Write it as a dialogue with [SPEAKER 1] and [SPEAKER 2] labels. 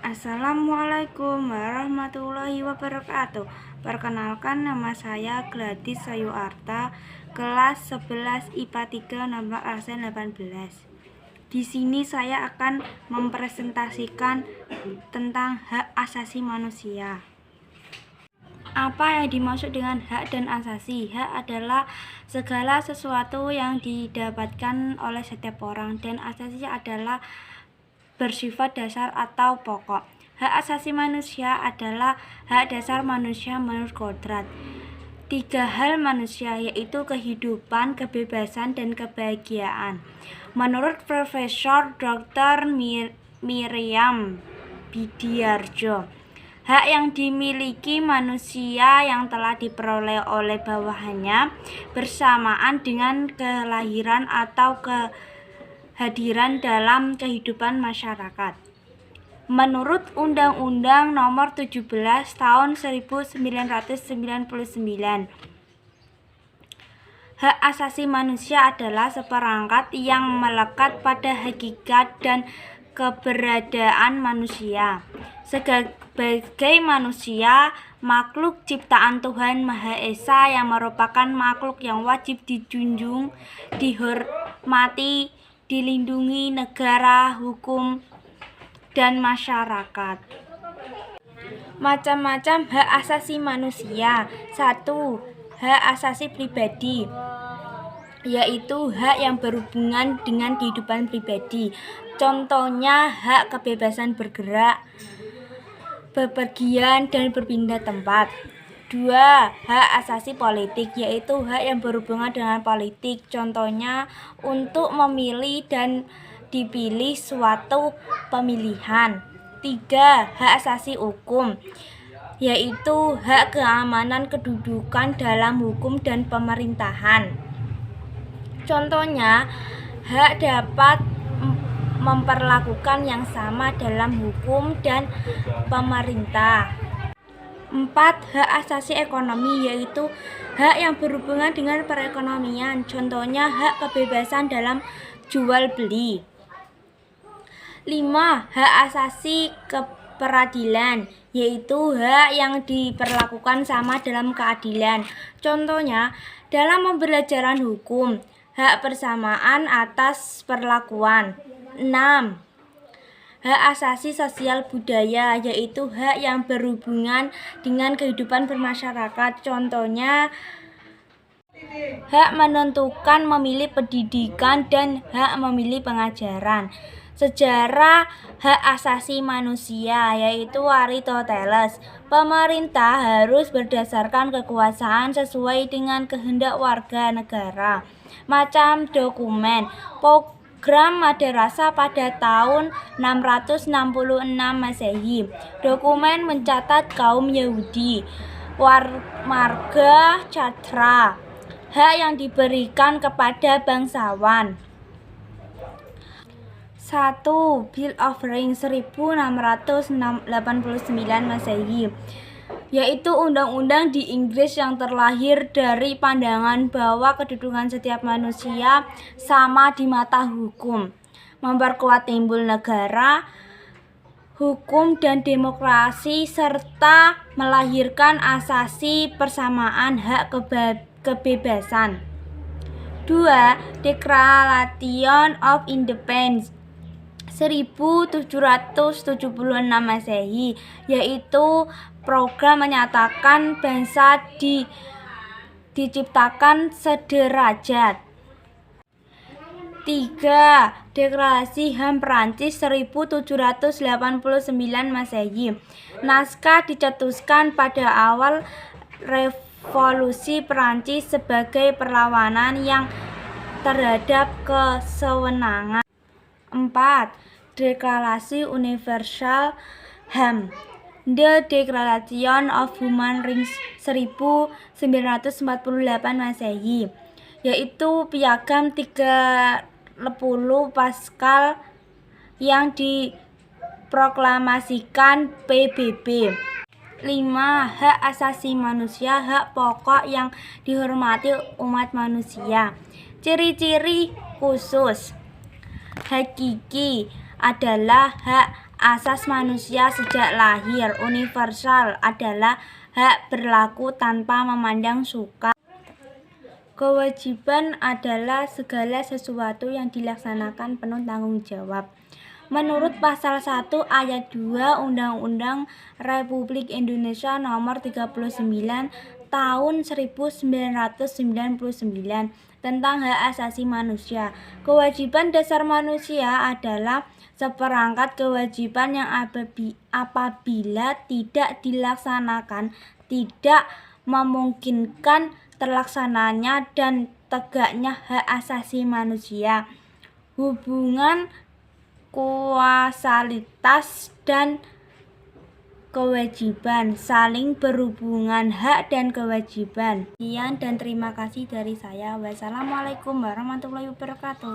[SPEAKER 1] Assalamualaikum warahmatullahi wabarakatuh. Perkenalkan, nama saya Gladys Sayuarta, kelas 11 IPA 3 nomor absen 18. Di sini saya akan mempresentasikan tentang hak asasi manusia. Apa yang dimaksud dengan hak dan asasi? Hak adalah segala sesuatu yang didapatkan oleh setiap orang, dan asasi adalah bersifat dasar atau pokok. Hak asasi manusia adalah hak dasar manusia menurut kodrat. 3 hal manusia, yaitu kehidupan, kebebasan, dan kebahagiaan. Menurut Profesor Dr. Miriam Bidiarjo, hak yang dimiliki manusia yang telah diperoleh oleh bawahannya bersamaan dengan kelahiran atau kehadiran dalam kehidupan masyarakat. Menurut Undang-Undang Nomor 17 Tahun 1999, hak asasi manusia adalah seperangkat yang melekat pada hakikat dan keberadaan manusia. Sebagai manusia, makhluk ciptaan Tuhan Maha Esa yang merupakan makhluk yang wajib dijunjung, dihormati, dilindungi negara, hukum, dan masyarakat. Macam-macam hak asasi manusia. 1. Hak asasi pribadi, yaitu hak yang berhubungan dengan kehidupan pribadi. Contohnya hak kebebasan bergerak, bepergian, dan berpindah tempat. 2. Hak asasi politik, yaitu hak yang berhubungan dengan politik. Contohnya untuk memilih dan dipilih suatu pemilihan. 3. Hak asasi hukum, yaitu hak keamanan kedudukan dalam hukum dan pemerintahan. Contohnya, hak dapat memperlakukan yang sama dalam hukum dan pemerintah. 4. Hak asasi ekonomi, yaitu hak yang berhubungan dengan perekonomian. Contohnya hak kebebasan dalam jual beli. 5. Hak asasi keperadilan, yaitu hak yang diperlakukan sama dalam keadilan. Contohnya dalam pembelajaran hukum, hak persamaan atas perlakuan. 6. Hak asasi sosial budaya, yaitu hak yang berhubungan dengan kehidupan bermasyarakat. Contohnya hak menentukan memilih pendidikan dan hak memilih pengajaran. Sejarah hak asasi manusia, yaitu Aristoteles. Pemerintah harus berdasarkan kekuasaan sesuai dengan kehendak warga negara. Macam dokumen. Program Madrasah pada tahun 666 Masehi. Dokumen mencatat kaum Yahudi. Marga Catra, hak yang diberikan kepada bangsawan. 1. Bill of Rights 1689 Masehi, yaitu undang-undang di Inggris yang terlahir dari pandangan bahwa kedudukan setiap manusia sama di mata hukum, memperkuat timbul negara, hukum, dan demokrasi, serta melahirkan asasi persamaan hak kebebasan. 2. Declaration of Independence 1776 Masehi, yaitu program menyatakan bangsa diciptakan sederajat. 3. Deklarasi HAM Prancis 1789 Masehi. Naskah dicetuskan pada awal Revolusi Prancis sebagai perlawanan yang terhadap kesewenangan. 4. Deklarasi Universal HAM, The Declaration of Human Rights 1948 Masehi, yaitu piagam 30 Pascal yang diproklamasikan PBB. 5. Hak asasi manusia, hak pokok yang dihormati umat manusia. Ciri-ciri khusus hakiki adalah hak asas manusia sejak lahir. Universal adalah hak berlaku tanpa memandang suka. Kewajiban adalah segala sesuatu yang dilaksanakan penuh tanggung jawab. Menurut pasal 1 ayat 2 Undang-Undang Republik Indonesia Nomor 39 Tahun 1999 tentang hak asasi manusia, kewajiban dasar manusia adalah seperangkat kewajiban yang apabila tidak dilaksanakan tidak memungkinkan terlaksananya dan tegaknya hak asasi manusia. Hubungan kausalitas dan kewajiban saling berhubungan, hak dan kewajiban. Sekian dan terima kasih dari saya. Wassalamualaikum warahmatullahi wabarakatuh.